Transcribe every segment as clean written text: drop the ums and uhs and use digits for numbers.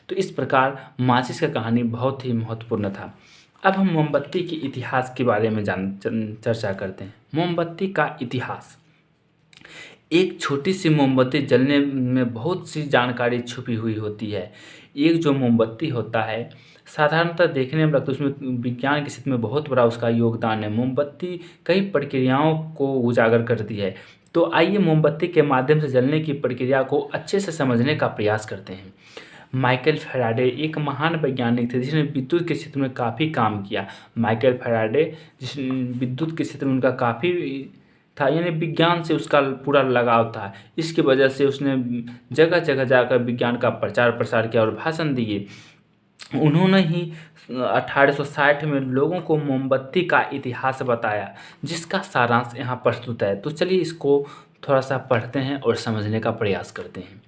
तो इस प्रकार माचिस का कहानी बहुत ही महत्वपूर्ण था। अब हम मोमबत्ती के इतिहास के बारे में चर्चा करते हैं। मोमबत्ती का इतिहास। एक छोटी सी मोमबत्ती जलने में बहुत सी जानकारी छुपी हुई होती है। एक जो मोमबत्ती होता है साधारणतः देखने में लगता है, उसमें विज्ञान के क्षेत्र में बहुत बड़ा उसका योगदान है। मोमबत्ती कई प्रक्रियाओं को उजागर करती है। तो आइए मोमबत्ती के माध्यम से जलने की प्रक्रिया को अच्छे से समझने का प्रयास करते हैं। माइकल फैराडे एक महान वैज्ञानिक थे जिसने विद्युत के क्षेत्र में काफ़ी काम किया। माइकल फैराडे जिस विद्युत के क्षेत्र में उनका काफ़ी था, यानी विज्ञान से उसका पूरा लगाव था। इसकी वजह से उसने जगह जगह जाकर विज्ञान का प्रचार प्रसार किया और भाषण दिए। उन्होंने ही 1860 में लोगों को मोमबत्ती का इतिहास बताया, जिसका सारांश यहाँ प्रस्तुत है। तो चलिए इसको थोड़ा सा पढ़ते हैं और समझने का प्रयास करते हैं।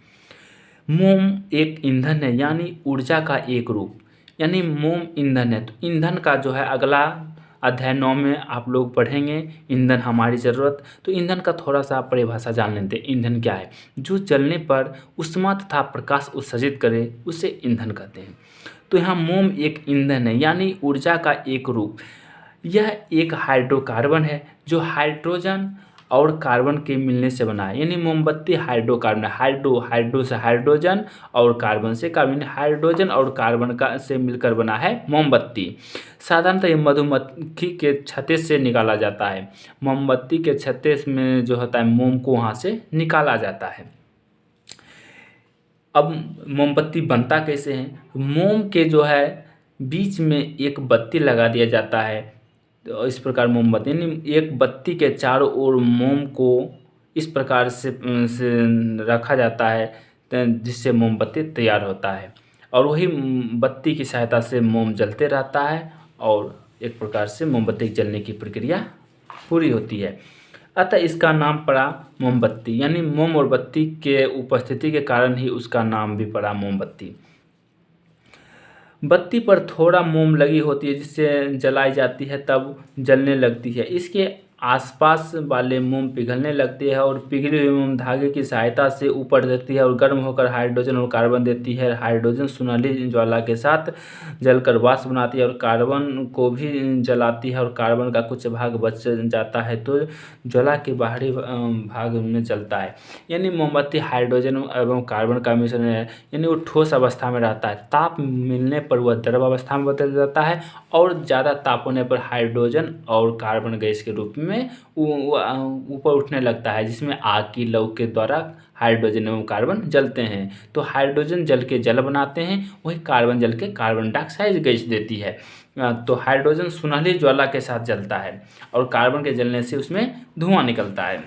मोम एक ईंधन है, यानी ऊर्जा का एक रूप, यानी मोम ईंधन है। तो ईंधन का जो है अगला अध्याय 9 में आप लोग पढ़ेंगे, ईंधन हमारी ज़रूरत। तो ईंधन का थोड़ा सा परिभाषा जान लेते हैं। ईंधन क्या है? जो जलने पर उष्मा तथा प्रकाश उत्सर्जित करे उसे ईंधन कहते हैं। तो यहाँ मोम एक ईंधन है, यानी ऊर्जा का एक रूप। यह एक हाइड्रोकार्बन है जो हाइड्रोजन और कार्बन के मिलने से बना है, यानी मोमबत्ती हाइड्रोकार्बन है। हाइड्रो से हाइड्रोजन और कार्बन से कार्बन, हाइड्रोजन और कार्बन का से मिलकर बना है मोमबत्ती। साधारणतः ये मधुमक्खी के छत्ते से निकाला जाता है। मोमबत्ती के छत्ते में जो होता है मोम को वहाँ से निकाला जाता है। अब मोमबत्ती बनता कैसे है? मोम के जो है बीच में एक बत्ती लगा दिया जाता है। तो इस प्रकार मोमबत्ती, यानी एक बत्ती के चारों ओर मोम को इस प्रकार से रखा जाता है जिससे मोमबत्ती तैयार होता है, और वही बत्ती की सहायता से मोम जलते रहता है और एक प्रकार से मोमबत्ती जलने की प्रक्रिया पूरी होती है। अतः इसका नाम पड़ा मोमबत्ती, यानी मोम और बत्ती के उपस्थिति के कारण ही उसका नाम भी पड़ा मोमबत्ती। बत्ती पर थोड़ा मोम लगी होती है जिससे जलाई जाती है, तब जलने लगती है। इसके आसपास वाले मोम पिघलने लगते हैं और पिघले हुए मोम धागे की सहायता से ऊपर देती है और गर्म होकर हाइड्रोजन और कार्बन देती है। हाइड्रोजन सुनहली ज्वाला के साथ जलकर वाष्प बनाती है और कार्बन को भी जलाती है और कार्बन का कुछ भाग बच जाता है तो ज्वाला के बाहरी भाग में जलता है। यानी मोमबत्ती हाइड्रोजन एवं कार्बन का मिश्रण है, यानी वो ठोस अवस्था में रहता है। ताप मिलने पर वह द्रव अवस्था में बदल जाता है और ज़्यादा ताप होने पर हाइड्रोजन और कार्बन गैस के रूप में ऊपर उठने लगता है, जिसमें आग की लौ के द्वारा हाइड्रोजन एवं कार्बन जलते हैं। तो हाइड्रोजन जल के जल बनाते हैं, वही कार्बन जल के कार्बन डाइऑक्साइड गैस देती है। तो हाइड्रोजन सुनहली ज्वाला के साथ जलता है और कार्बन के जलने से उसमें धुआं निकलता है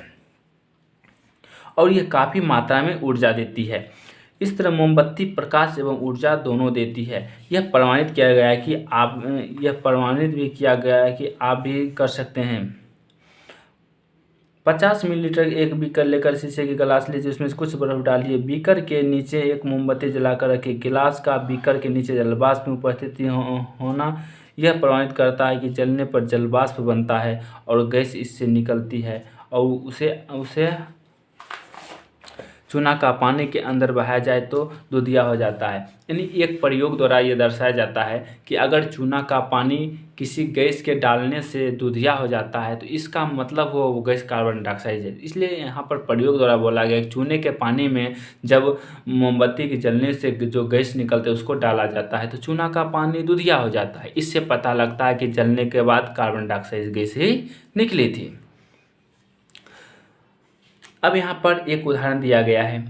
और यह काफ़ी मात्रा में ऊर्जा देती है। इस तरह मोमबत्ती प्रकाश एवं ऊर्जा दोनों देती है। यह प्रमाणित भी किया गया है कि आप भी कर सकते हैं। 50 मिलीलीटर एक बीकर लेकर शीशे की गिलास लीजिए, उसमें से कुछ बर्फ डालिए। बीकर के नीचे एक मोमबत्ती जलाकर रखिए। गिलास का बीकर के नीचे जलवाष्प में उपस्थिति होना यह प्रमाणित करता है कि जलने पर जलवाष्प बनता है और गैस इससे निकलती है और उसे चूना का पानी के अंदर बहाया जाए तो दूधिया हो जाता है। यानी एक प्रयोग द्वारा ये दर्शाया जाता है कि अगर चूना का पानी किसी गैस के डालने से दूधिया हो जाता है तो इसका मतलब वो गैस कार्बन डाइऑक्साइड है। इसलिए यहाँ पर प्रयोग द्वारा बोला गया कि चूने के पानी में जब मोमबत्ती के जलने से जो गैस निकलते है उसको डाला जाता है तो चूना का पानी दूधिया हो जाता है। इससे पता लगता है कि जलने के बाद कार्बन डाइऑक्साइड गैस ही निकली थी। अब यहाँ पर एक उदाहरण दिया गया है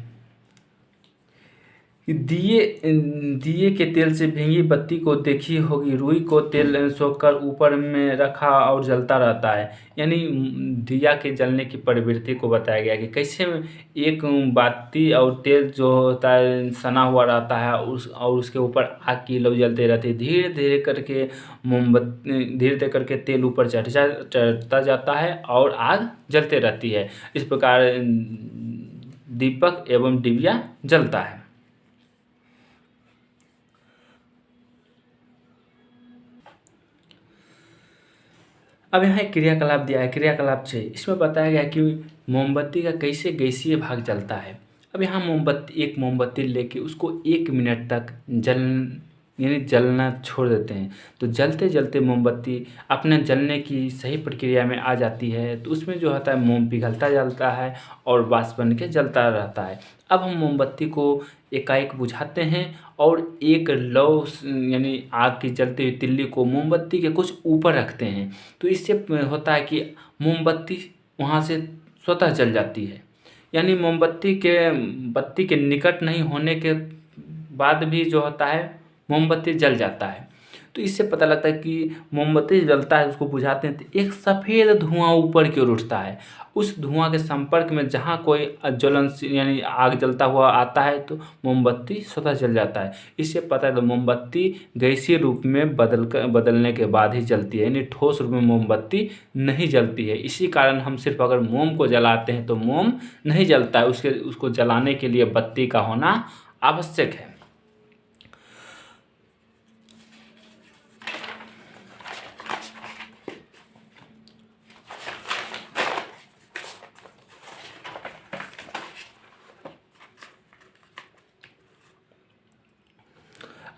कि दिए के तेल से भीगी बत्ती को देखी होगी। रुई को तेल सोखकर ऊपर में रखा और जलता रहता है। यानी दिया के जलने की प्रवृत्ति को बताया गया कि कैसे एक बत्ती और तेल जो होता है सना हुआ रहता है और उसके ऊपर आग की लौ जलते रहती है। धीरे धीरे करके तेल ऊपर चढ़ता जाता है और आग जलते रहती है। इस प्रकार दीपक एवं डिबिया जलता है। अब यहाँ एक क्रियाकलाप दिया है, क्रियाकलाप 6। इसमें बताया गया कि मोमबत्ती का कैसे गैसीय भाग जलता है। अब यहाँ एक मोमबत्ती लेके उसको 1 मिनट तक जलना छोड़ देते हैं। तो जलते जलते मोमबत्ती अपने जलने की सही प्रक्रिया में आ जाती है, तो उसमें जो होता है मोम पिघलता जलता है और वाष्प बन के जलता रहता है। अब हम मोमबत्ती को एकाएक बुझाते हैं और एक लौ यानी आग की जलती हुई तिल्ली को मोमबत्ती के कुछ ऊपर रखते हैं। तो इससे होता है कि मोमबत्ती वहाँ से स्वतः जल जाती है। यानी बत्ती के निकट नहीं होने के बाद भी जो होता है मोमबत्ती जल जाता है। तो इससे पता लगता है कि मोमबत्ती जलता है, उसको बुझाते हैं तो एक सफ़ेद धुआं ऊपर की ओर उठता है। उस धुआं के संपर्क में जहाँ कोई ज्वलनशील यानी आग जलता हुआ आता है तो मोमबत्ती स्वतः जल जाता है। इससे पता है तो मोमबत्ती गैसीय रूप में बदलने के बाद ही जलती है, यानी ठोस रूप में मोमबत्ती नहीं जलती है। इसी कारण हम सिर्फ अगर मोम को जलाते हैं तो मोम नहीं जलता है, उसको जलाने के लिए बत्ती का होना आवश्यक है।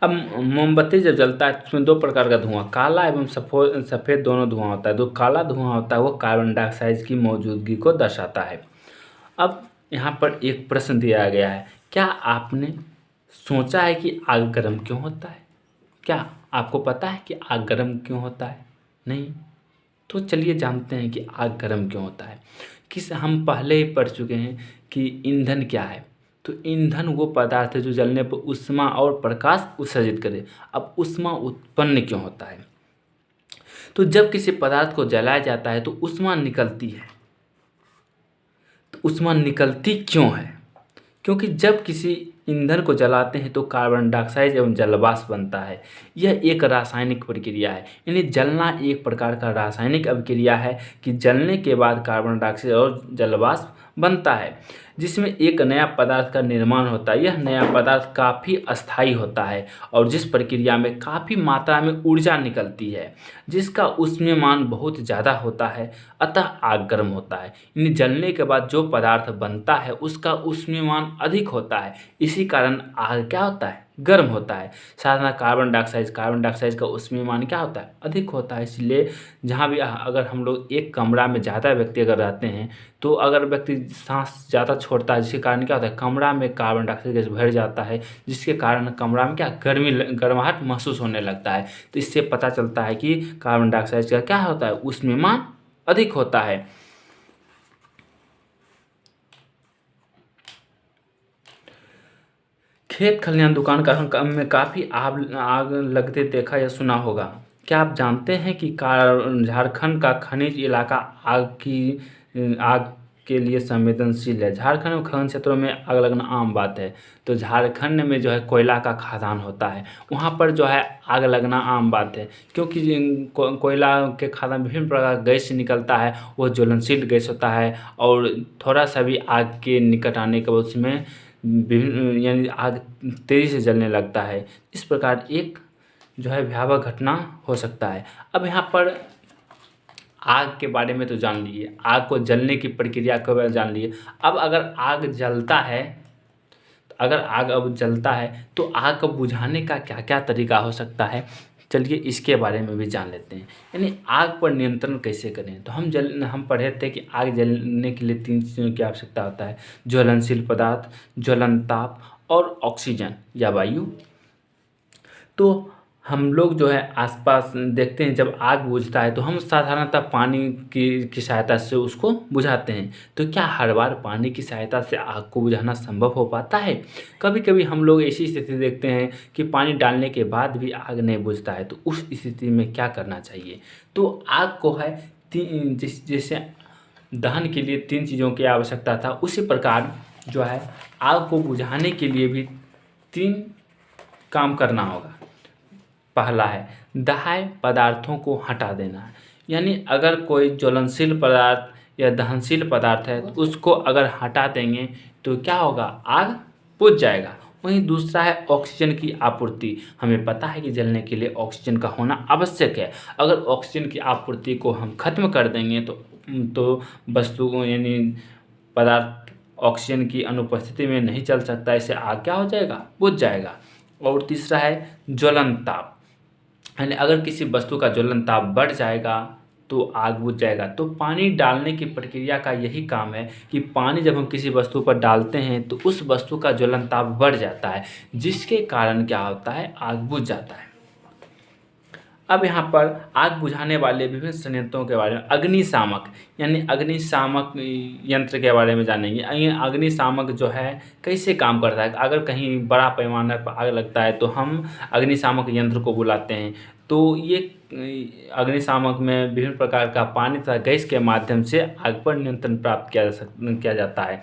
अब मोमबत्ती जब जलता है तो उसमें 2 प्रकार का धुआं, काला एवं सफ़ेद दोनों धुआं होता है। जो काला धुआं होता है वो कार्बन डाइऑक्साइड की मौजूदगी को दर्शाता है। अब यहाँ पर एक प्रश्न दिया गया है, क्या आपने सोचा है कि आग गर्म क्यों होता है? क्या आपको पता है कि आग गर्म क्यों होता है? नहीं? तो चलिए जानते हैं कि आग गर्म क्यों होता है। हम पहले ही पढ़ चुके हैं कि ईंधन क्या है। तो ईंधन वो पदार्थ है जो जलने पर ऊष्मा और प्रकाश उत्सर्जित करे। अब ऊष्मा उत्पन्न क्यों होता है? तो जब किसी पदार्थ को जलाया जाता है तो ऊष्मा निकलती है। तो ऊष्मा निकलती क्यों है? क्योंकि जब किसी ईंधन को जलाते हैं तो कार्बन डाइऑक्साइड एवं जलवाष्प बनता है। यह एक रासायनिक प्रक्रिया है, यानी जलना एक प्रकार का रासायनिक अभिक्रिया है कि जलने के बाद कार्बन डाइऑक्साइड और जलवाष्प बनता है, जिसमें एक नया पदार्थ का निर्माण होता है। यह नया पदार्थ काफ़ी अस्थायी होता है और जिस प्रक्रिया में काफ़ी मात्रा में ऊर्जा निकलती है, जिसका ऊष्मीयमान बहुत ज़्यादा होता है, अतः आग गर्म होता है। यानी जलने के बाद जो पदार्थ बनता है उसका ऊष्मीयमान अधिक होता है, इसी कारण आग क्या होता है? गर्म होता है। साधारण कार्बन डाइऑक्साइड का ऊष्मीयमान क्या होता है? अधिक होता है। इसलिए जहाँ भी अगर हम लोग एक कमरा में ज़्यादा व्यक्ति अगर रहते हैं तो अगर व्यक्ति सांस ज़्यादा छोड़ता है, जिसके कारण क्या होता है? कमरा में कार्बन डाइऑक्साइड गैस भर जाता है, जिसके कारण कमरा में क्या गर्माहट महसूस होने लगता है। तो इससे पता चलता है कि कार्बन डाइऑक्साइड का क्या होता है? ऊष्मीयमान अधिक होता है। खेत खलिहान दुकान का में काफ़ी आग लगते देखा या सुना होगा। क्या आप जानते हैं कि झारखंड का खनिज इलाका आग के लिए संवेदनशील है? झारखंड में खनन क्षेत्रों में आग लगना आम बात है। तो झारखंड में जो है कोयला का खदान होता है, वहाँ पर जो है आग लगना आम बात है, क्योंकि कोयला के खदान विभिन्न प्रकार का गैस निकलता है, वो ज्वलनशील गैस होता है और थोड़ा सा भी आग के निकट आने के बाद उसमें विभिन्न यानी आग तेज़ी से जलने लगता है। इस प्रकार एक जो है भयावह घटना हो सकता है। अब यहाँ पर आग के बारे में तो जान लिए, आग को जलने की प्रक्रिया के बारे में जान लिए। अब अगर आग जलता है तो आग को बुझाने का क्या क्या तरीका हो सकता है, चलिए इसके बारे में भी जान लेते हैं। यानी आग पर नियंत्रण कैसे करें? तो हम पढ़े थे कि आग जलने के लिए 3 चीज़ों की आवश्यकता होता है: ज्वलनशील पदार्थ, ज्वलन ताप और ऑक्सीजन या वायु। तो हम लोग जो है आसपास देखते हैं जब आग बुझता है तो हम साधारणतः पानी की सहायता से उसको बुझाते हैं। तो क्या हर बार पानी की सहायता से आग को बुझाना संभव हो पाता है? कभी कभी हम लोग ऐसी स्थिति देखते हैं कि पानी डालने के बाद भी आग नहीं बुझता है, तो उस स्थिति में क्या करना चाहिए? तो आग को है जैसे दहन के लिए 3 चीज़ों की आवश्यकता था, उसी प्रकार जो है आग को बुझाने के लिए भी 3 काम करना होगा। पहला है दाह्य पदार्थों को हटा देना, यानी अगर कोई ज्वलनशील पदार्थ या दहनशील पदार्थ है तो उसको अगर हटा देंगे तो क्या होगा? आग बुझ जाएगा। वहीं दूसरा है ऑक्सीजन की आपूर्ति। हमें पता है कि जलने के लिए ऑक्सीजन का होना आवश्यक है। अगर ऑक्सीजन की आपूर्ति को हम खत्म कर देंगे तो वस्तु यानी पदार्थ ऑक्सीजन की अनुपस्थिति में नहीं चल सकता, इससे आग क्या हो जाएगा, बुझ जाएगा। और तीसरा है ज्वलन ताप, यानी अगर किसी वस्तु का ज्वलन ताप बढ़ जाएगा तो आग बुझ जाएगा। तो पानी डालने की प्रक्रिया का यही काम है कि पानी जब हम किसी वस्तु पर डालते हैं तो उस वस्तु का ज्वलन ताप बढ़ जाता है, जिसके कारण क्या होता है, आग बुझ जाता है। अब यहाँ पर आग बुझाने वाले विभिन्न संयंत्रों के बारे में, अग्निशामक यानी अग्निशामक यंत्र के बारे में जानेंगे। ये अग्निशामक जो है कैसे काम करता है, अगर कहीं बड़ा पैमाने पर आग लगता है तो हम अग्निशामक यंत्र को बुलाते हैं। तो ये अग्निशामक में विभिन्न प्रकार का पानी तथा गैस के माध्यम से आग पर नियंत्रण प्राप्त किया जाता है।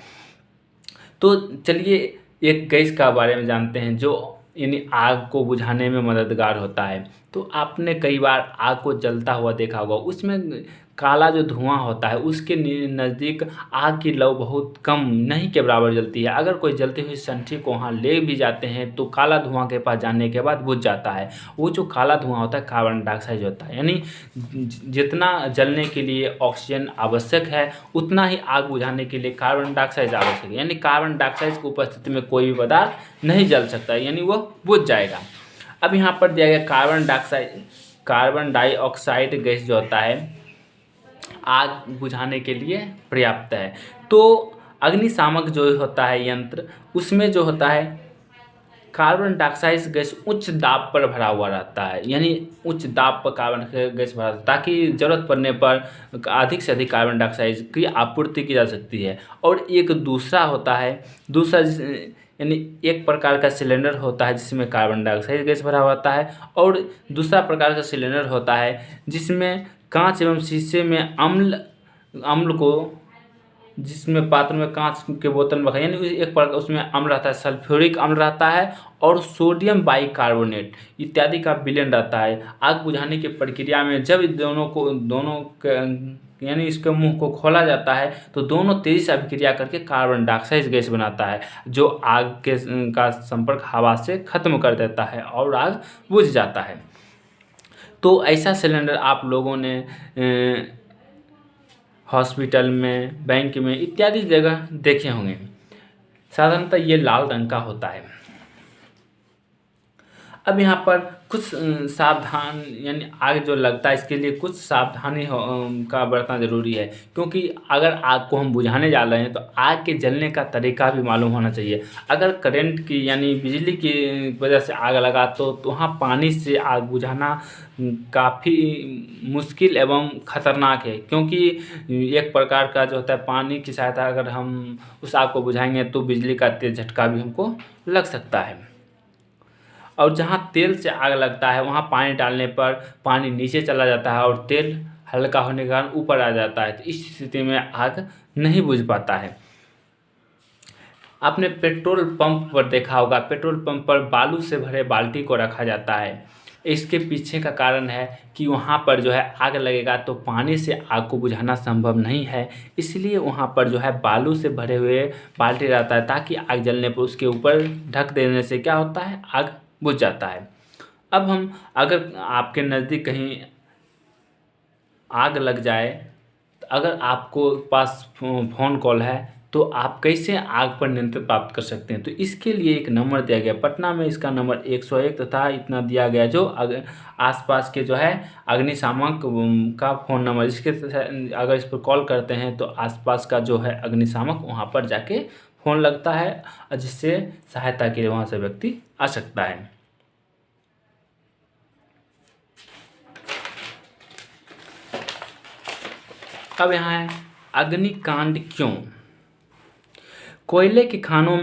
तो चलिए एक गैस का बारे में जानते हैं जो यानी आग को बुझाने में मददगार होता है। तो आपने कई बार आग को जलता हुआ देखा होगा, उसमें काला जो धुआं होता है उसके नज़दीक आग की लौ बहुत कम, नहीं के बराबर जलती है। अगर कोई जलती हुई संठी को वहाँ ले भी जाते हैं तो काला धुआं के पास जाने के बाद बुझ जाता है। वो जो काला धुआं होता है कार्बन डाइऑक्साइड होता है, यानी जितना जलने के लिए ऑक्सीजन आवश्यक है उतना ही आग बुझाने के लिए कार्बन डाइऑक्साइड आवश्यक है। यानी कार्बन डाइऑक्साइड की उपस्थिति में कोई भी पदार्थ नहीं जल सकता, यानी वह बुझ जाएगा। अब यहाँ पर दिया गया कार्बन डाइऑक्साइड गैस जो होता है आग बुझाने के लिए पर्याप्त है। तो अग्निशामक जो होता है यंत्र, उसमें जो होता है कार्बन डाइऑक्साइड गैस उच्च दाब पर भरा हुआ रहता है, यानी उच्च दाब पर कार्बन गैस भरा, ताकि ज़रूरत पड़ने पर अधिक से अधिक कार्बन डाइऑक्साइड की आपूर्ति की जा सकती है। और एक दूसरा होता है, यानी एक प्रकार का सिलेंडर होता है जिसमें कार्बन डाइऑक्साइड गैस भरा होता है, और दूसरा प्रकार का सिलेंडर होता है जिसमें कांच एवं शीशे में अम्ल को, जिसमें पात्र में कांच के बोतल में रखा, यानी एक प्रकार उसमें अम्ल रहता है, सल्फ्यूरिक अम्ल रहता है और सोडियम बाइकार्बोनेट इत्यादि का विलयन रहता है। आग बुझाने की प्रक्रिया में जब यानी इसके मुंह को खोला जाता है तो दोनों तेजी से अभिक्रिया करके कार्बन डाइऑक्साइड गैस बनाता है, जो आग का संपर्क हवा से खत्म कर देता है और आग बुझ जाता है। तो ऐसा सिलेंडर आप लोगों ने हॉस्पिटल में, बैंक में इत्यादि जगह देखे होंगे। साधारणतः ये लाल रंग का होता है। अब यहाँ पर कुछ सावधान, यानी आग जो लगता है इसके लिए कुछ सावधानी का बरतना ज़रूरी है, क्योंकि अगर आग को हम बुझाने जा रहे हैं तो आग के जलने का तरीका भी मालूम होना चाहिए। अगर करंट की यानी बिजली की वजह से आग लगा तो वहाँ पानी से आग बुझाना काफ़ी मुश्किल एवं ख़तरनाक है, क्योंकि एक प्रकार का जो होता है पानी की सहायता अगर हम उस आग को बुझाएंगे तो बिजली का तेज़ झटका भी हमको लग सकता है। और जहाँ तेल से आग लगता है वहाँ पानी डालने पर पानी नीचे चला जाता है और तेल हल्का होने के कारण ऊपर आ जाता है, तो इस स्थिति में आग नहीं बुझ पाता है। आपने पेट्रोल पंप पर देखा होगा, पेट्रोल पंप पर बालू से भरे बाल्टी को रखा जाता है। इसके पीछे का कारण है कि वहाँ पर जो है आग लगेगा तो पानी से आग को बुझाना संभव नहीं है, इसलिए वहाँ पर जो है बालू से भरे हुए बाल्टी रहता है, ताकि आग जलने पर उसके ऊपर ढक देने से क्या होता है, आग बुझ जाता है। अब हम, अगर आपके नज़दीक कहीं आग लग जाए, अगर आपको पास फ़ोन कॉल है तो आप कैसे आग पर नियंत्रण प्राप्त कर सकते हैं। तो इसके लिए एक नंबर दिया गया, पटना में इसका नंबर 101 तथा इतना दिया गया, जो आसपास के जो है अग्निशामक का फ़ोन नंबर, इसके अगर इस पर कॉल करते हैं तो आसपास का जो है अग्निशामक वहाँ पर जाके फ़ोन लगता है, जिससे सहायता के लिए वहाँ से व्यक्ति आ सकता है। अब यहाँ है अग्निकांड क्यों। कोयले के खानों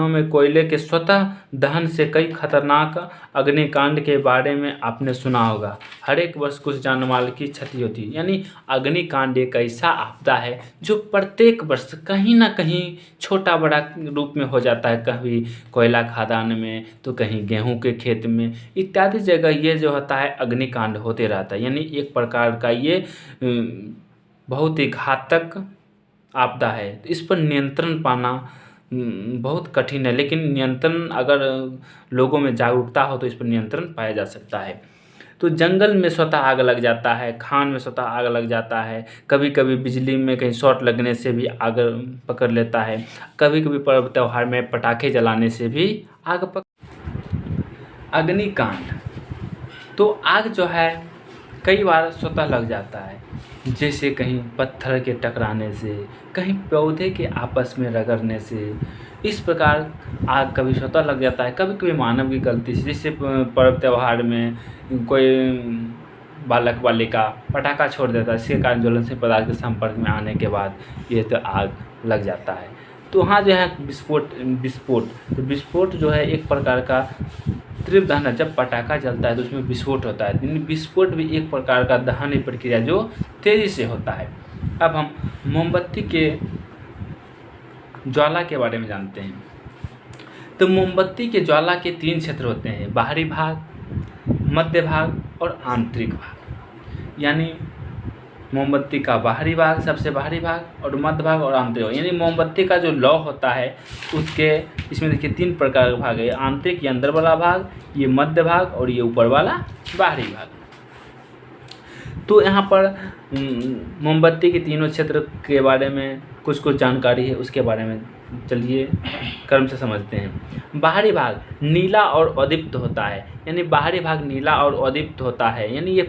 में कोयले के स्वतः दहन से कई खतरनाक अग्निकांड के बारे में आपने सुना होगा। हर एक वर्ष कुछ जान माल की क्षति होती है, यानी अग्निकांड एक ऐसा आपदा है जो प्रत्येक वर्ष कहीं ना कहीं छोटा बड़ा रूप में हो जाता है, कभी कोयला खदान में तो कहीं गेहूं के खेत में इत्यादि जगह ये जो होता है अग्निकांड होते रहता है। यानी एक प्रकार का ये बहुत ही घातक आपदा है। तो इस पर नियंत्रण पाना बहुत कठिन है, लेकिन नियंत्रण अगर लोगों में जागरूकता हो तो इस पर नियंत्रण पाया जा सकता है। तो जंगल में स्वतः आग लग जाता है, खान में स्वतः आग लग जाता है, कभी कभी बिजली में कहीं शॉर्ट लगने से भी आग पकड़ लेता है, कभी कभी पर्व त्यौहार में पटाखे जलाने से भी आग अग्निकांड। तो आग जो है कई बार स्वतः लग जाता है, जैसे कहीं पत्थर के टकराने से, कहीं पौधे के आपस में रगड़ने से। इस प्रकार आग कभी स्वतः लग जाता है, कभी कभी मानव की गलती से, जैसे पर्व त्यौहार में कोई बालक बालिका पटाखा छोड़ देता है, इसके कारण ज्वलनशील पदार्थ के संपर्क में आने के बाद ये तो आग लग जाता है। तो वहाँ जो है विस्फोट जो है एक प्रकार का तीव्र दहन है। जब पटाखा जलता है तो उसमें विस्फोट होता है, यानी विस्फोट भी एक प्रकार का दहन प्रक्रिया जो तेज़ी से होता है। अब हम मोमबत्ती के ज्वाला के बारे में जानते हैं। तो मोमबत्ती के ज्वाला के 3 क्षेत्र होते हैं, बाहरी भाग, मध्य भाग और आंतरिक भाग। यानी मोमबत्ती का बाहरी भाग, सबसे बाहरी भाग, और मध्य भाग और आंतरिक भाग। यानी मोमबत्ती का जो लौ होता है उसके इसमें देखिए 3 प्रकार का भाग है, आंतरिक ये अंदर वाला भाग, ये मध्य भाग और ये ऊपर वाला बाहरी भाग। तो यहाँ पर मोमबत्ती के तीनों क्षेत्र के बारे में कुछ जानकारी है, उसके बारे में चलिए क्रम से समझते हैं। बाहरी भाग नीला और अदीप्त होता है, यानी बाहरी भाग नीला और अदीप्त होता है, यानी ये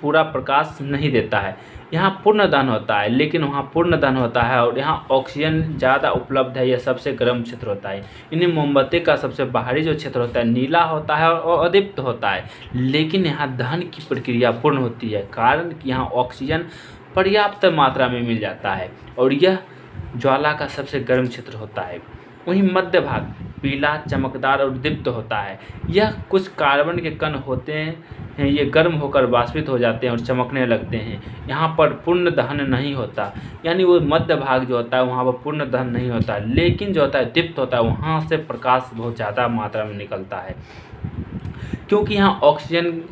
पूरा प्रकाश नहीं देता है। यहाँ पूर्ण दहन होता है, लेकिन वहाँ पूर्ण दहन होता है और यहाँ ऑक्सीजन ज़्यादा उपलब्ध है, यह सबसे गर्म क्षेत्र होता है। यानी मोमबत्ती का सबसे बाहरी जो क्षेत्र होता है नीला होता है और अदीप्त होता है, लेकिन यहाँ दहन की प्रक्रिया पूर्ण होती है, कारण कि यहाँ ऑक्सीजन पर्याप्त मात्रा में मिल जाता है और यह ज्वाला का सबसे गर्म क्षेत्र होता है। वहीं मध्य भाग पीला, चमकदार और दीप्त होता है। यह कुछ कार्बन के कण होते हैं, ये गर्म होकर वाष्पित हो जाते हैं और चमकने लगते हैं। यहाँ पर पूर्ण दहन नहीं होता, यानी वो मध्य भाग जो होता है वहाँ पर पूर्ण दहन नहीं होता, लेकिन जो होता है दीप्त होता है, वहाँ से प्रकाश बहुत ज़्यादा मात्रा में निकलता है, क्योंकि यहाँ ऑक्सीजन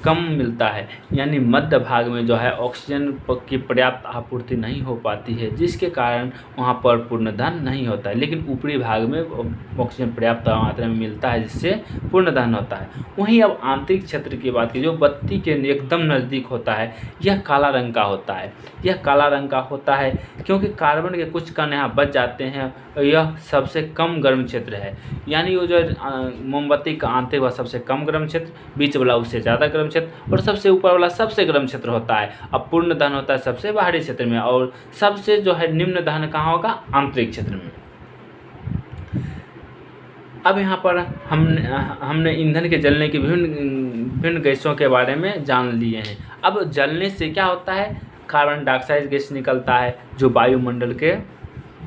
कम मिलता है। यानी मध्य भाग में जो है ऑक्सीजन की पर्याप्त आपूर्ति नहीं हो पाती है, जिसके कारण वहाँ पर पूर्ण दहन नहीं होता है, लेकिन ऊपरी भाग में ऑक्सीजन पर्याप्त मात्रा में मिलता है, जिससे पूर्ण दहन होता है। वहीं अब आंतरिक क्षेत्र की बात की, जो बत्ती के एकदम नज़दीक होता है, यह काला रंग का होता है। यह काला रंग का होता है क्योंकि कार्बन के कुछ कण यहाँ बच जाते हैं और यह सबसे कम गर्म क्षेत्र है। यानी वो जो मोमबत्ती का आंतरिक वाला सबसे कम गर्म क्षेत्र, बीच वाला उससे ज़्यादा गर्म क्षेत्र और सबसे ऊपर वाला सबसे गर्म क्षेत्र होता है। अब पूर्ण दहन होता है सबसे बाहरी क्षेत्र में और सबसे जो है निम्न दहन कहाँ होगा, आंतरिक क्षेत्र में। अब यहाँ पर हमने ईंधन के जलने की विभिन्न गैसों के बारे में जान लिए हैं। अब जलने से क्या होता है, कार्बन डाइऑक्साइड गैस निकलता है जो वायुमंडल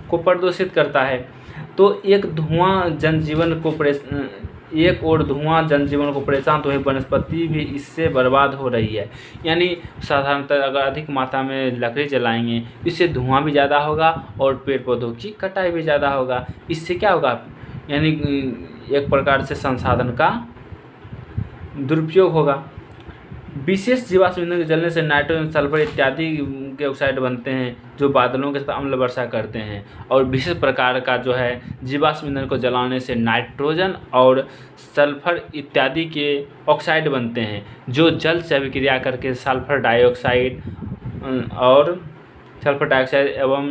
को प्रदूषित करता है। तो एक और धुआं जनजीवन को परेशान, तो वही वनस्पति भी इससे बर्बाद हो रही है। यानी साधारणतः अगर अधिक मात्रा में लकड़ी जलाएंगे, इससे धुआं भी ज़्यादा होगा और पेड़ पौधों की कटाई भी ज़्यादा होगा। इससे क्या होगा, यानी एक प्रकार से संसाधन का दुरुपयोग होगा। विशेष जीवाश्म ईंधन के जलने से नाइट्रोजन, सल्फर इत्यादि के ऑक्साइड बनते हैं जो बादलों के साथ अम्ल वर्षा करते हैं। और विशेष प्रकार का जो है जीवाश्म ईंधन को जलाने से नाइट्रोजन और सल्फर इत्यादि के ऑक्साइड बनते हैं जो जल से अभिक्रिया करके सल्फर डाइऑक्साइड एवं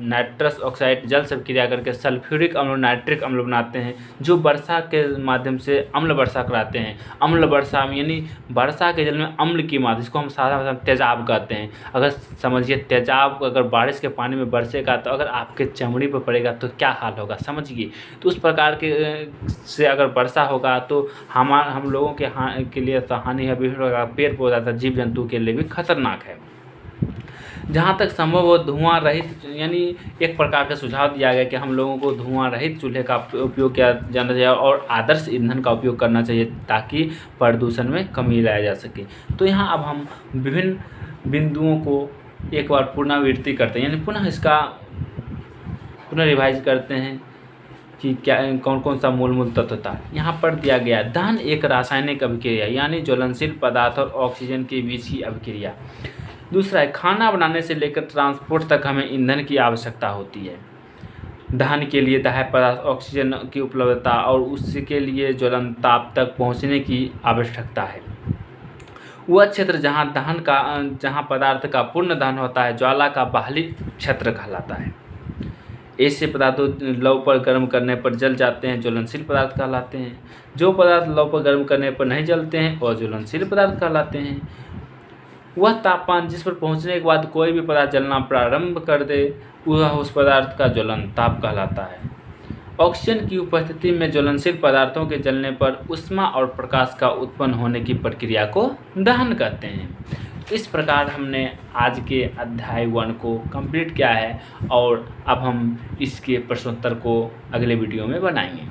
नाइट्रस ऑक्साइड जल से क्रिया करके सल्फ्यूरिक अम्ल और नाइट्रिक अम्ल बनाते हैं, जो वर्षा के माध्यम से अम्ल वर्षा कराते हैं। अम्ल वर्षा यानी वर्षा के जल में अम्ल की मात्रा, जिसको हम साधारण भाषा में तेजाब कहते हैं। अगर समझिए तेजाब अगर बारिश के पानी में बरसेगा तो अगर आपके चमड़ी पर पड़ेगा तो क्या हाल होगा, समझिए। तो उस प्रकार के से अगर वर्षा होगा तो हम लोगों के लिए तो हानि है, विभिन्न प्रकार पेड़ पौधा जीव जंतु के लिए भी खतरनाक है। जहाँ तक संभव हो धुआं रहित, यानी एक प्रकार का सुझाव दिया गया कि हम लोगों को धुआं रहित चूल्हे का उपयोग किया जाना चाहिए और आदर्श ईंधन का उपयोग करना चाहिए ताकि प्रदूषण में कमी लाया जा सके। तो यहाँ अब हम विभिन्न बिंदुओं को एक बार पुनरावृत्ति करते हैं, यानी पुनः रिवाइज करते हैं कि क्या कौन कौन सा मूल तत्व था। यहाँ पर दिया गया दहन एक रासायनिक अभिक्रिया, यानी ज्वलनशील पदार्थ और ऑक्सीजन के बीच की अभिक्रिया। दूसरा है खाना बनाने से लेकर ट्रांसपोर्ट तक हमें ईंधन की आवश्यकता होती है। दहन के लिए दाह्य पदार्थ ऑक्सीजन की उपलब्धता और उसके लिए ज्वलन ताप तक पहुँचने की आवश्यकता है। वह क्षेत्र जहाँ पदार्थ का पूर्ण दहन होता है ज्वाला का बाहरी क्षेत्र कहलाता है। ऐसे पदार्थों लौ पर गर्म करने पर जल जाते हैं, ज्वलनशील पदार्थ कहलाते हैं। जो पदार्थ लौ पर गर्म करने पर नहीं जलते हैं वह ज्वलनशील पदार्थ कहलाते हैं। वह तापमान जिस पर पहुंचने के बाद कोई भी पदार्थ जलना प्रारंभ कर दे वह उस पदार्थ का ज्वलन ताप कहलाता है। ऑक्सीजन की उपस्थिति में ज्वलनशील पदार्थों के जलने पर ऊष्मा और प्रकाश का उत्पन्न होने की प्रक्रिया को दहन कहते हैं। इस प्रकार हमने आज के अध्याय 1 को कंप्लीट किया है और अब हम इसके प्रश्नोत्तर को अगले वीडियो में बनाएंगे।